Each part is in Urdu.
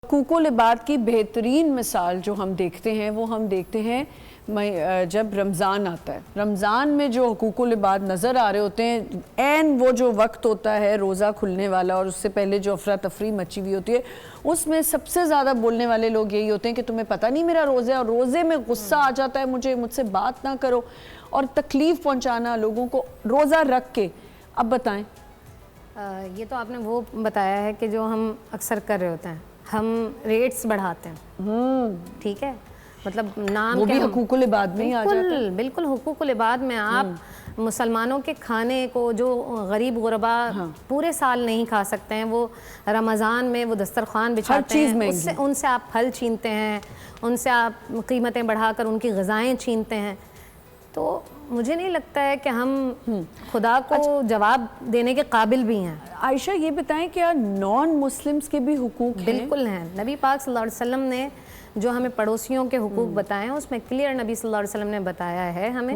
حقوق العباد کی بہترین مثال جو ہم دیکھتے ہیں وہ ہم دیکھتے ہیں جب رمضان آتا ہے. رمضان میں جو حقوق العباد نظر آ رہے ہوتے ہیں، عین وہ جو وقت ہوتا ہے روزہ کھلنے والا اور اس سے پہلے جو افراتفری مچی ہوئی ہوتی ہے، اس میں سب سے زیادہ بولنے والے لوگ یہی ہوتے ہیں کہ تمہیں پتہ نہیں میرا روزہ ہے، اور روزے میں غصہ آ جاتا ہے مجھ سے بات نہ کرو، اور تکلیف پہنچانا لوگوں کو روزہ رکھ کے. اب بتائیں. یہ تو آپ نے وہ بتایا ہے کہ جو ہم اکثر کر رہے ہوتے ہیں، ہم ریٹس بڑھاتے ہیں. ٹھیک ہے، مطلب نام وہ بھی حقوق العباد میں ہی آ جاتا ہے. بالکل حقوق العباد میں آپ مسلمانوں کے کھانے کو جو غریب غربا پورے سال نہیں کھا سکتے ہیں، وہ رمضان میں وہ دسترخوان بچھاتے ہیں، ان سے آپ پھل چھینتے ہیں، ان سے آپ قیمتیں بڑھا کر ان کی غذائیں چھینتے ہیں. تو مجھے نہیں لگتا ہے کہ ہم خدا کو جواب دینے کے قابل بھی ہیں. عائشہ یہ بتائیں کیا نان مسلمز کے بھی حقوق ہیں؟ بالکل ہیں. نبی پاک صلی اللہ علیہ وسلم نے جو ہمیں پڑوسیوں کے حقوق بتائے ہیں، اس میں کلیئر نبی صلی اللہ علیہ وسلم نے بتایا ہے ہمیں.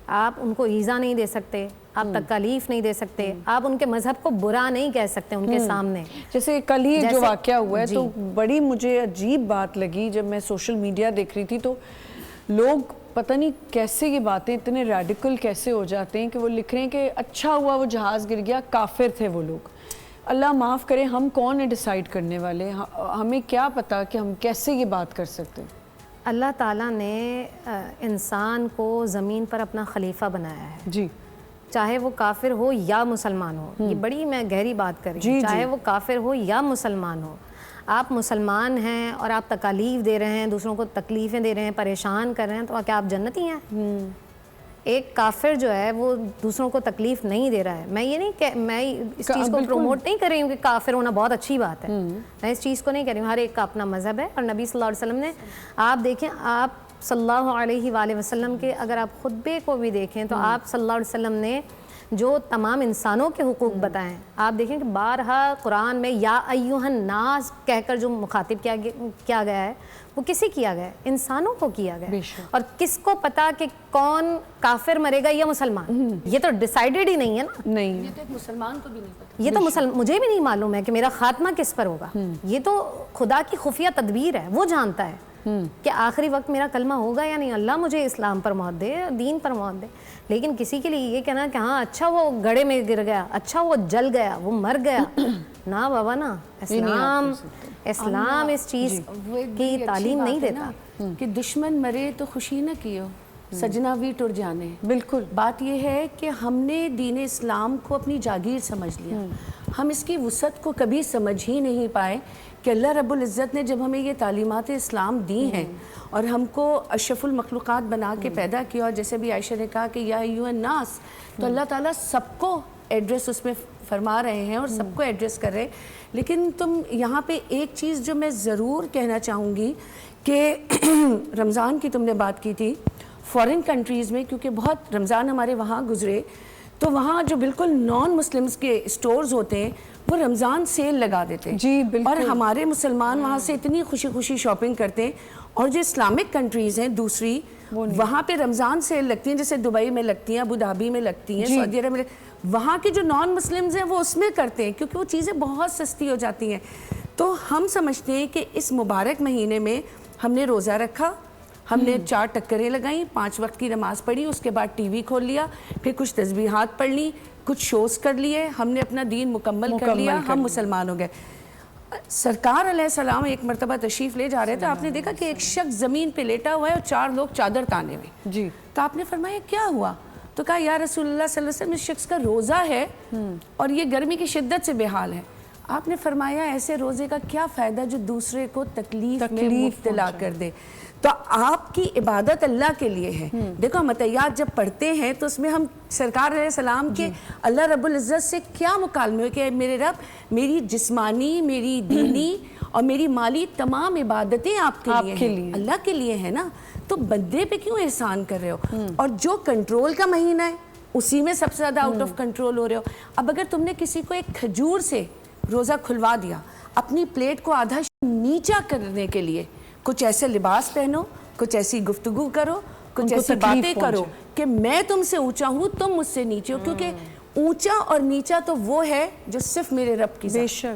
آپ ان کو ایذا نہیں دے سکتے، آپ تکالیف نہیں دے سکتے، آپ ان کے مذہب کو برا نہیں کہہ سکتے ان کے سامنے. جیسے کل ہی جو واقعہ ہوا ہے تو بڑی مجھے عجیب بات لگی جب میں سوشل میڈیا دیکھ رہی تھی، تو لوگ پتہ نہیں کیسے یہ باتیں اتنے ریڈیکل کیسے ہو جاتے ہیں کہ وہ لکھ رہے ہیں کہ اچھا ہوا وہ جہاز گر گیا، کافر تھے وہ لوگ. اللہ معاف کرے، ہم کون ہیں ڈیسائیڈ کرنے والے؟ ہمیں کیا پتا کہ ہم کیسے یہ بات کر سکتے ہیں؟ اللہ تعالیٰ نے انسان کو زمین پر اپنا خلیفہ بنایا ہے. جی. چاہے وہ کافر ہو یا مسلمان ہو. یہ بڑی میں گہری بات کر رہی ہوں. چاہے وہ کافر ہو یا مسلمان ہو، آپ مسلمان ہیں اور آپ تکالیف دے رہے ہیں، دوسروں کو تکلیفیں دے رہے ہیں، پریشان کر رہے ہیں، تو کیا آپ جنتی ہیں؟ ایک کافر جو ہے وہ دوسروں کو تکلیف نہیں دے رہا ہے. میں یہ نہیں کہ میں اس چیز کو پروموٹ نہیں کر رہی ہوں کہ کافر ہونا بہت اچھی بات ہے. میں اس چیز کو نہیں کر رہی ہوں. ہر ایک کا اپنا مذہب ہے، اور نبی صلی اللہ علیہ وسلم نے، آپ دیکھیں، آپ صلی اللہ علیہ وآلہ وسلم کے اگر آپ خطبے کو بھی دیکھیں تو آپ صلی اللہ علیہ وسلم نے جو تمام انسانوں کے حقوق بتائیں، آپ دیکھیں کہ بارہا قرآن میں یا ایھا الناس کہہ کر جو مخاطب کیا گیا ہے، وہ کسی کیا گیا ہے؟ انسانوں کو کیا گیا ہے. اور کس کو پتا کہ کون کافر مرے گا یا مسلمان؟ یہ تو ڈیسائیڈڈ ہی نہیں ہے نا. نہیں، یہ تو ایک مسلمان کو بھی نہیں پتا. یہ تو مجھے بھی نہیں معلوم ہے کہ میرا خاتمہ کس پر ہوگا. یہ تو خدا کی خفیہ تدبیر ہے، وہ جانتا ہے کہ آخری وقت میرا کلمہ ہوگا یا نہیں. اللہ مجھے اسلام پر موت دے، دین پر موت دے. لیکن کسی کے لیے یہ کہنا کہ ہاں اچھا وہ گڑھے میں گر گیا، اچھا وہ جل گیا، وہ مر گیا، نہ بابا نا. اسلام اس چیز کی تعلیم نہیں دیتا کہ دشمن مرے تو خوشی نہ کیو، سجنا بھی ٹر جانے. بالکل. بات یہ ہے کہ ہم نے دین اسلام کو اپنی جاگیر سمجھ لیا. ہم اس کی وسعت کو کبھی سمجھ ہی نہیں پائے کہ اللہ رب العزت نے جب ہمیں یہ تعلیمات اسلام دی ہیں اور ہم کو اشرف المخلوقات بنا کے پیدا کیا، اور جیسے بھی عائشہ نے کہا کہ یا ایھا الناس، تو اللہ تعالیٰ سب کو ایڈریس اس میں فرما رہے ہیں اور سب کو ایڈریس کر رہے ہیں. لیکن تم یہاں پہ ایک چیز جو میں ضرور کہنا چاہوں گی کہ رمضان کی تم نے بات کی تھی، فورن کنٹریز میں کیونکہ بہت رمضان ہمارے وہاں گزرے، تو وہاں جو بالکل نان مسلمز کے اسٹورز ہوتے ہیں وہ رمضان سیل لگا دیتے ہیں. جی بالکل. اور ہمارے مسلمان وہاں سے اتنی خوشی خوشی شاپنگ کرتے ہیں. اور جو اسلامک کنٹریز ہیں دوسری، وہاں پہ رمضان سیل لگتی ہیں، جیسے دبئی میں لگتی ہیں، ابو دھابی میں لگتی ہیں، سعودی عرب میں. وہاں کے جو نان مسلمز ہیں وہ اس میں کرتے ہیں کیونکہ وہ چیزیں بہت سستی ہو جاتی ہیں. تو ہم سمجھتے ہیں کہ اس مبارک مہینے میں ہم نے روزہ رکھا، ہم نے 4 ٹکریں لگائیں، 5 وقت کی نماز پڑھی، اس کے بعد ٹی وی کھول لیا، پھر کچھ تسبیحات پڑھ لی، کچھ شوز کر لیے، ہم نے اپنا دین مکمل کر لیا، ہم مسلمان ہو گئے. سرکار علیہ السلام ایک مرتبہ تشریف لے جا رہے تھے، آپ نے دیکھا کہ ایک شخص زمین پہ لیٹا ہوا ہے اور 4 لوگ چادر تانے ہوئے. جی. تو آپ نے فرمایا کیا ہوا؟ تو کہا یا رسول اللہ صلی اللہ علیہ وسلم، اس شخص کا روزہ ہے اور یہ گرمی کی شدت سے بے حال ہے. آپ نے فرمایا ایسے روزے کا کیا فائدہ جو دوسرے کو تکلیف میں مبتلا کر دے. تو آپ کی عبادت اللہ کے لیے ہے. دیکھو ہم عطیات جب پڑھتے ہیں تو اس میں ہم سرکار علیہ السلام کے اللہ رب العزت سے کیا مکالمے ہوئے کہ میرے رب، میری جسمانی، میری دینی اور میری مالی تمام عبادتیں آپ کے لیے ہیں، اللہ کے لیے ہے نا. تو بندے پہ کیوں احسان کر رہے ہو؟ اور جو کنٹرول کا مہینہ ہے اسی میں سب سے زیادہ آؤٹ آف کنٹرول ہو رہے ہو. اب اگر تم نے کسی کو ایک کھجور سے روزہ کھلوا دیا، اپنی پلیٹ کو آدھا نیچا کرنے کے لیے کچھ ایسے لباس پہنو، کچھ ایسی گفتگو کرو، کچھ ایسی باتیں کرو کہ میں تم سے اونچا ہوں، تم مجھ سے نیچے ہو. کیونکہ اونچا اور نیچا تو وہ ہے جو صرف میرے رب کی ذات.